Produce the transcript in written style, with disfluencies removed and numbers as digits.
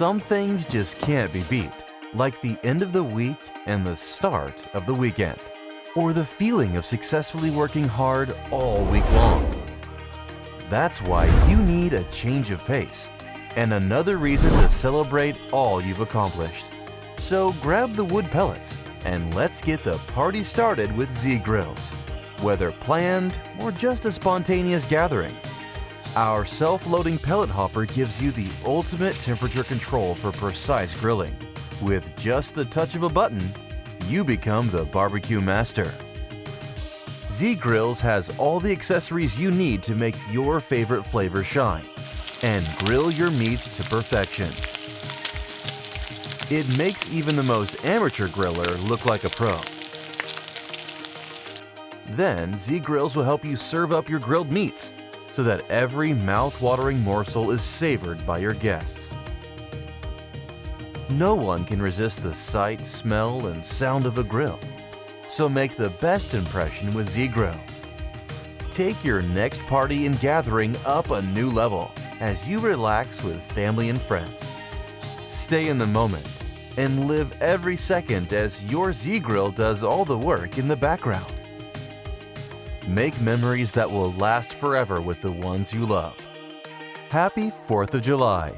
Some things just can't be beat, like the end of the week and the start of the weekend, or the feeling of successfully working hard all week long. That's why you need a change of pace and another reason to celebrate all you've accomplished. So grab the wood pellets and let's get the party started with Z-Grills, whether planned or just a spontaneous gathering. Our self-loading pellet hopper gives you the ultimate temperature control for precise grilling. With just the touch of a button, you become the barbecue master. Z-Grills has all the accessories you need to make your favorite flavor shine and grill your meats to perfection. It makes even the most amateur griller look like a pro. Then, Z-Grills will help you serve up your grilled meats so that every mouth-watering morsel is savored by your guests. No one can resist the sight, smell, and sound of a grill, so make the best impression with Z-Grill. Take your next party and gathering up a new level as you relax with family and friends. Stay in the moment and live every second as your Z-Grill does all the work in the background. Make memories that will last forever with the ones you love. Happy 4th of July!